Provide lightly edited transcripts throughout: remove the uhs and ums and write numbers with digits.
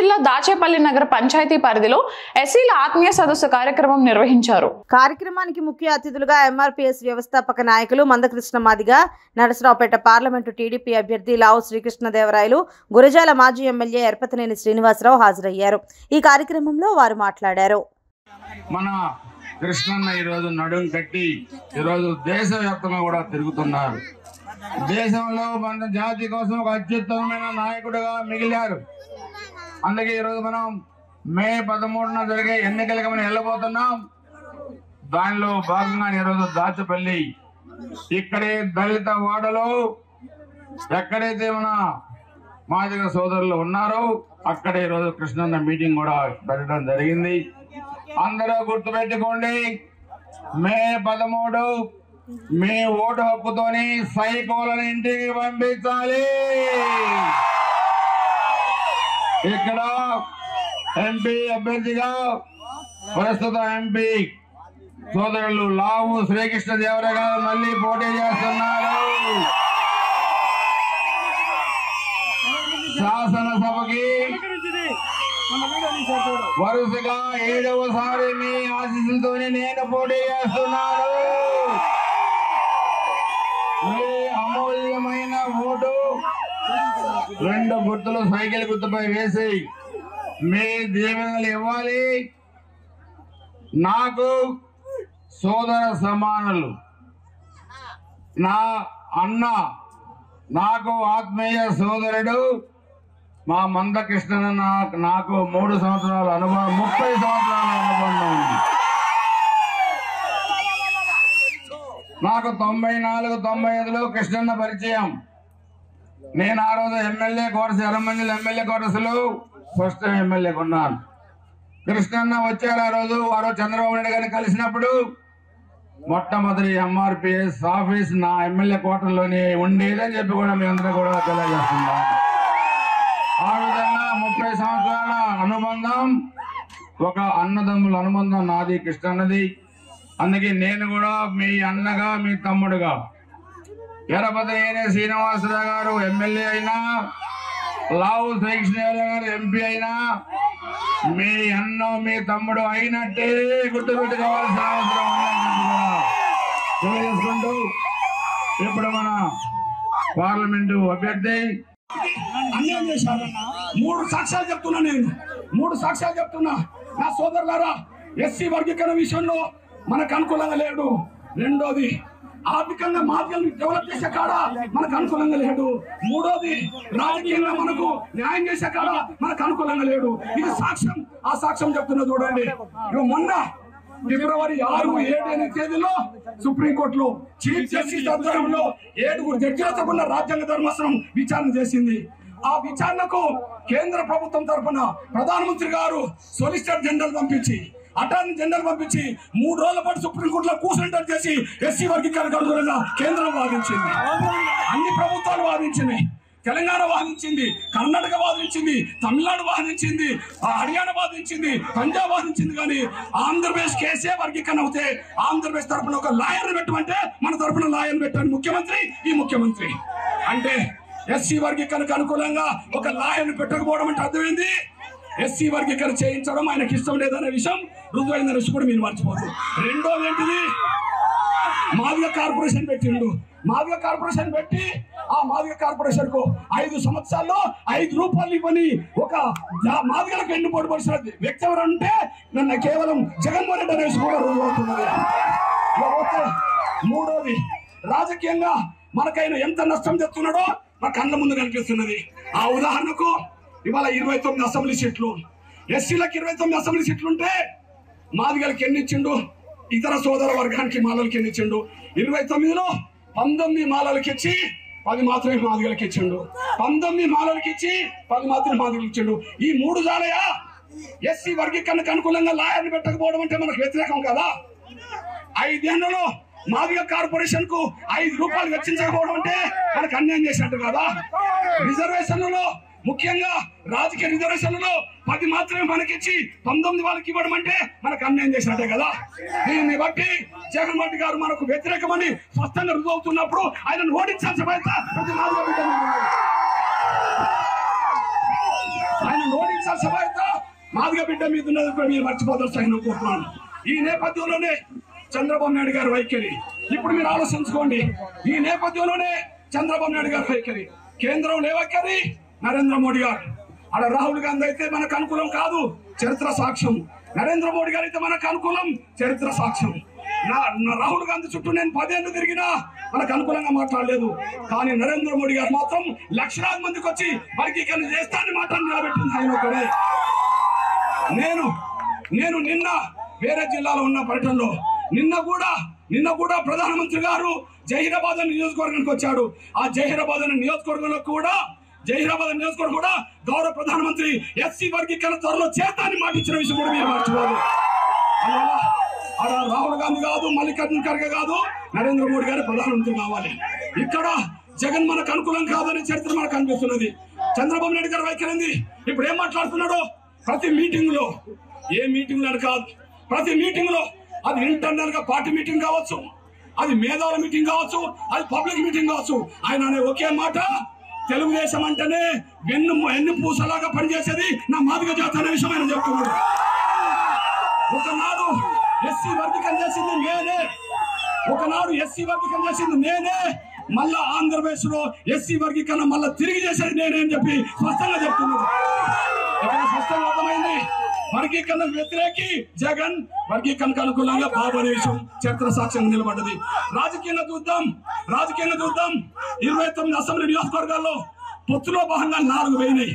జిల్లా దాచేపల్లి నగర పంచాయతీ పరిధిలో ఎస్సీల ఆత్మీయ సదస్సు కార్యక్రమం నిర్వహించారు. కార్యక్రమానికి ముఖ్య అతిథులుగా ఎంఆర్పీఎస్ వ్యవస్థాపక నాయకులు మందకృష్ణ మాదిగ, నరసరావుపేట పార్లమెంటు టీడీపీ అభ్యర్థి లావు శ్రీకృష్ణదేవరాయలు, గురజాల మాజీ ఎమ్మెల్యే ఎర్పతినేని శ్రీనివాసరావు హాజరయ్యారు. ఈ కార్యక్రమంలో వారు మాట్లాడారు. మన కృష్ణన్న ఈరోజు నడుం కట్టి ఈరోజు దేశవ్యాప్తంగా కూడా తిరుగుతున్నారు. దేశంలో మన జాతి కోసం ఒక అత్యుత్తమమైన నాయకుడిగా మిగిలారు. అందుకే ఈరోజు మనం మే 13న జరిగే ఎన్నికలకు మనం వెళ్ళబోతున్నాం. దానిలో భాగంగా ఈరోజు దాచపల్లి ఇక్కడే దళిత వాడలో ఎక్కడైతే మన మాదిగ సోదరులు ఉన్నారో అక్కడ ఈరోజు కృష్ణన్న మీటింగ్ కూడా పెట్టడం జరిగింది. అందరూ గుర్తుపెట్టుకోండి, మే 13 మీ ఓటు హక్కుతోని సైకోలను ఇంటికి పంపించాలి. ఇక్కడ ఎంపీ అభ్యర్థిగా ప్రస్తుత ఎంపీ సోదరులు లావు శ్రీకృష్ణదేవరాయ గారు మళ్ళీ పోటీ చేస్తున్నారు. శాసనసభకి వరుసగా 7వసారి మీ ఆశీస్సులతోనే నేను పోటీ చేస్తున్నాను. మీ అమూల్యమైన ఓటు 2 గుర్తులు సైకిల్ గుర్తుపై వేసి మీ దీవెనలు ఇవ్వాలి. నాకు సోదర సమానులు, నా అన్న, నాకు ఆత్మీయ సోదరుడు మా మందకృష్ణ నాకు 3 సంవత్సరాల అనుభవం, 30 సంవత్సరాల అనుబంధం ఉంది. నాకు 94-95లో కృష్ణన్న పరిచయం. నేను ఆ రోజు ఎమ్మెల్యే కోరస ఎర్రమంజిల్ ఎమ్మెల్యే కోరసలో ఫస్ట్ టైం ఎమ్మెల్యే కొన్నాను. కృష్ణన్న వచ్చారు ఆ రోజు. వారు చంద్రబాబు నాయుడు గారిని కలిసినప్పుడు మొట్టమొదటి ఎంఆర్పీఎస్ ఆఫీస్ నా ఎమ్మెల్యే కోటలోనే ఉండేదని చెప్పి కూడా మీ అందరూ కూడా తెలియజేస్తున్నాం. ఆ విధంగా 30 సంవత్సరాల అనుబంధం, ఒక అన్నదమ్ముల అనుబంధం నాది కృష్ణన్నది. అందుకే నేను కూడా మీ అన్నగా మీ తమ్ముడుగా ఎర్రపతినేని శ్రీనివాసరావు గారు ఎమ్మెల్యే అయినా, లావు శ్రీకృష్ణదేవరాయ గారు ఎంపీ అయినా మీ అన్న మీ తమ్ముడు అయినట్టే గుర్తుపెట్టుకోవాల్సిన అవసరం ఉందని తెలియజేసుకుంటూ ఇప్పుడు మన పార్లమెంటు అభ్యర్థి అన్యాయం చేశారన్నా 3 సాక్ష్యాలు చెప్తున్నా. నేను 3 సాక్ష్యాలు చెప్తున్నా. నా సోదరులారా, ఎస్సీ వర్గీకరణ విషయంలో మనకు అనుకూలంగా లేడు. రెండోది, ఆర్థికంగా మార్గాలు డెవలప్ చేసే కాడ మనకు అనుకూలంగా లేడు. మూడోది, రాజకీయంగా మనకు న్యాయం చేసే కాడ మనకు అనుకూలంగా లేడు. ఇది సాక్ష్యం. ఆ సాక్ష్యం చెప్తున్నా చూడండి. మొన్న ఫిబ్రవరి 6, 7, 8 తేదీలో సుప్రీంకోర్టులో చీఫ్ జస్టిస్ ఆధ్వర్యంలో 7 జడ్జిలతో ఉన్న రాజ్యాంగ ధర్మాసనం విచారణ చేసింది. ఆ విచారణకు కేంద్ర ప్రభుత్వం తరఫున ప్రధానమంత్రి గారు సొలిసిటర్ జనరల్ పంపించి, అటార్నీ జనరల్ పంపించి 3 రోజుల పాటు సుప్రీంకోర్టులో కూర్చుంటారు చేసి ఎస్సీ వర్గీకరణ అనుగుణంగా కేంద్రం వాదించింది. అన్ని ప్రభుత్వాలు వాదించినాయి. తెలంగాణ వాదించింది, కర్ణాటక వాదించింది, తమిళనాడు వాదించింది, హర్యానా వాదించింది, పంజాబ్ వాదించింది. కానీ ఆంధ్రప్రదేశ్ కేసే వర్గీకరణ అవుతే ఆంధ్రప్రదేశ్ తరఫున ఒక లాయర్ పెట్టమంటే మన తరఫున లాయర్ పెట్టాను ముఖ్యమంత్రి. ఈ ముఖ్యమంత్రి అంటే ఎస్సీ వర్గీకరణకు అనుకూలంగా ఒక లాయర్ పెట్టకపోవడం అంటే అర్థమైంది. ఎస్సీ వర్గీకరణ చేయించడం ఆయనకి ఇష్టం లేదనే విషయం రుజువైందనే విషయం కూడా మీరు మర్చిపోదు. రెండోది ఏంటిది, మాదిగ కార్పొరేషన్ పెట్టిండు. మాదిగ కార్పొరేషన్ పెట్టి ఆ మాదిగ కార్పొరేషన్ కు 5 సంవత్సరాల్లో 5 రూపాయలు ఇవ్వని ఒక మాదిగలకు ఎన్నుపోటు పరిచిన వ్యక్తి ఎవరంటే నన్ను కేవలం జగన్మోహన్ రెడ్డి అనేసి కూడా రుజువు అవుతున్నది. మూడోది, రాజకీయంగా మనకైనా ఎంత నష్టం తెస్తున్నాడో మన కళ్ళ ముందు కనిపిస్తున్నది. ఆ ఉదాహరణకు ఇవాళ 29 అసెంబ్లీ సీట్లు, ఎస్సీలకు 29 అసెంబ్లీ సీట్లు ఉంటే మాదిగలకి ఎన్ని ఇచ్చిండు, ఇతర సోదర వర్గానికి మాలలకి ఎన్ని ఇచ్చిండు. 29లో 19 మాలలకి ఇచ్చి 10 మాత్రమే మాదిగలకి ఇచ్చిండు. 19 మాలలకి ఇచ్చి 10 మాత్రమే మాదిగలకి ఇచ్చిండు. ఈ 3 జాలయా ఎస్సీ వర్గీకరణకు అనుకూలంగా లాయర్ని పెట్టకపోవడం అంటే మనకు వ్యతిరేకం కదా. 5 ఏళ్లలో మాదిగ కార్పొరేషన్ కు 5 రూపాయలు వెచ్చించకపోవడం అంటే మనకు అన్యాయం చేసినట్టు కదా. రిజర్వేషన్లలో ముఖ్యంగా రాజకీయ రిజర్వేషన్లలో 10 మాత్రమే మనకిచ్చి 19 వాళ్ళకి ఇవ్వడం అంటే మనకు అన్యాయం చేసినట్టే కదా. దీన్ని బట్టి జగన్మోహన్ రెడ్డి గారు మనకు వ్యతిరేకమని స్పష్టంగా రుజువు అవుతున్నప్పుడు ఆయనను ఓడించాల్సిన బాధ్యత ప్రతి మాదిగ బిడ్డ. ఆయన ఓడించాల్సిన బాధ్యత మాదిగ బిడ్డ మీద ఉన్నది మీరు మర్చిపోతారు కోరుతున్నాను. ఈ నేపథ్యంలోనే చంద్రబాబు నాయుడు గారి వైఖరి ఇప్పుడు మీరు ఆలోచించుకోండి. ఈ నేపథ్యంలోనే చంద్రబాబు నాయుడు గారి వైఖరి, కేంద్రంలో వైఖరి నరేంద్ర మోడీ గారు. అక్కడ రాహుల్ గాంధీ అయితే మనకు అనుకూలం కాదు, చరిత్ర సాక్ష్యం. నరేంద్ర మోడీ గారు అయితే మనకు అనుకూలం, చరిత్ర సాక్ష్యం. రాహుల్ గాంధీ చుట్టూ నేను 10 ఏళ్ళు తిరిగినా మనకు అనుకూలంగా మాట్లాడలేదు. కానీ నరేంద్ర మోడీ గారు మాత్రం లక్షలాది మందికి వచ్చి వర్గీకరణ చేస్తానని మాట నిలబెట్టింది ఆయన ఒకడే. నేను నిన్న వేరే జిల్లాలో ఉన్న పర్యటనలో నిన్న కూడా ప్రధానమంత్రి గారు జహీరాబాద్ నియోజకవర్గానికి వచ్చాడు. ఆ జహీరాబాద్ నియోజకవర్గం కూడా గౌరవ ప్రధానమంత్రి ఎస్సీ వర్గీకరణ త్వరలో చేస్తానని మాట ఇచ్చిన విషయం కూడా మీరు మర్చిపోదు. అలా రాహుల్ గాంధీ కాదు, మల్లికార్జున ఖర్గే కాదు, నరేంద్ర మోడీ గారు ప్రధానమంత్రి కావాలి. ఇక్కడ జగన్ మనకు అనుకూలం కాదని చరిత్ర మనకు అనిపిస్తున్నది. చంద్రబాబు నాయుడు గారు వైఖరింది. ఇప్పుడు ఏం మాట్లాడుతున్నాడో ప్రతి మీటింగ్ లో, ఏ మీటింగ్ అని కాదు, ప్రతి మీటింగ్ లో, అది ఇంటర్నల్ గా పార్టీ మీటింగ్ కావచ్చు, అది మేధావుల మీటింగ్ కావచ్చు, అది పబ్లిక్ మీటింగ్ కావచ్చు, ఆయన అనే ఒకే మాట తెలుగుదేశం అంటేనే ఎన్ని పూసలాగా పనిచేసేది నా మాదిగ జాతి అనే విషయం ఆయన చెప్తున్నాడు. ఒకనాడు ఎస్సీ వర్గీకరణ చేసింది నేనే, మళ్ళా ఆంధ్రప్రదేశ్ లో ఎస్సీ వర్గీకరణ మళ్ళా తిరిగి చేసేది నేనే అని చెప్పి స్పష్టంగా చెప్తున్నాడు. స్పష్టంగా అర్థమైంది. వర్గీకరణ వ్యతిరేకి జగన్, వర్గీకరణకు అనుకూలంగా బాబు అనే విషయం చరిత్ర సాక్ష్యంగా నిలబడ్డది. రాజకీయంగా చూద్దాం. 29 అసెంబ్లీ నియోజకవర్గాల్లో పొత్తులో భాగంగా 4 పోయినాయి,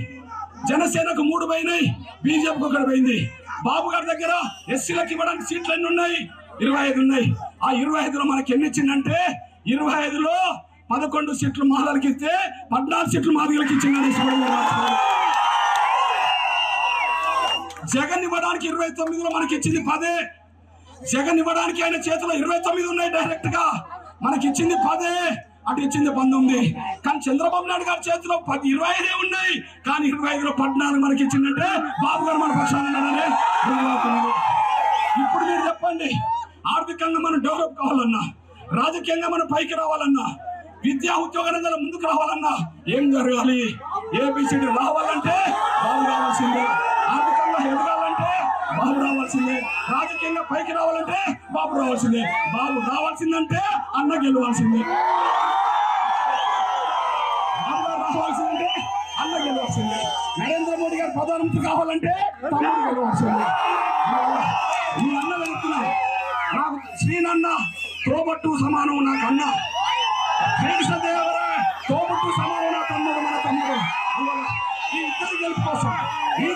జనసేనకు 3 పోయినాయి, బీజేపీకి 1 పోయింది. బాబు గారి దగ్గర ఎస్సీలకు ఇవ్వడానికి సీట్లు ఎన్ని ఉన్నాయి? 25 ఉన్నాయి. ఆ 25లో మనకి ఎన్ని ఇచ్చిందంటే 25లో 11 సీట్లు మహిళలకు ఇస్తే 14 సీట్లు మాదిగలకు ఇచ్చిందని జగన్ ఇవ్వడానికి 29లో మనకి ఇచ్చింది 10. జగన్ ఇవ్వడానికి ఆయన చేతిలో 29 ఉన్నాయి డైరెక్ట్ గా, మనకి ఇచ్చింది 10, అటు ఇచ్చింది 19. కానీ చంద్రబాబు నాయుడు గారి చేతిలో 25 ఉన్నాయి, కానీ 25లో 14 మనకి ఇచ్చిందంటే బాబు గారు మన పక్షాన ఉన్నారని. ఇప్పుడు మీరు చెప్పండి, ఆర్థికంగా మనం డెవలప్ కావాలన్నా, రాజకీయంగా మనం పైకి రావాలన్నా, విద్యా ఉద్యోగ రంగంలో ముందుకు రావాలన్నా ఏం జరగాలి? ఏబిసిడి రావాలంటే బాబు రావాల్సిందే, ఆర్థికంగా ఎదగాలంటే బాబు రావాల్సిందే, రాజకీయంగా పైకి రావాలంటే బాబు రావాల్సిందే. బాబు రావాల్సిందంటే అన్న గెలవాల్సిందే, రావాల్సిందంటే అన్న గెలవాల్సిందే. నరేంద్ర మోడీ గారు ప్రధానమంత్రి కావాలంటే తమ్ముడు గెలవాల్సిందే. ఈ అన్న వెళ్తున్నా, నాకు శ్రీనన్న తోబట్టు సమానం, నాకు అన్న శ్రీకృష్ణదేవరాయ తోబట్టు సమానం, నా తమ్ముడు, మన తమ్ముడు. ఈ ఇద్దరు గెలుపు కోసం ఈ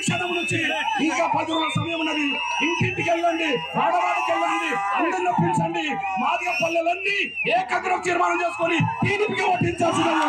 క్షణం నుంచి ఇంకా 10 రోజుల సమయం ఉన్నది. ఇంటింటికి వెళ్ళండి, వాడవాడికి వెళ్ళండి, అందరిని ఒప్పించండి. మాదిగ పల్లెలన్నీ ఏకాగ్రత తీర్మానం చేసుకొని టీడీపీకి ఓటించాల్సిందని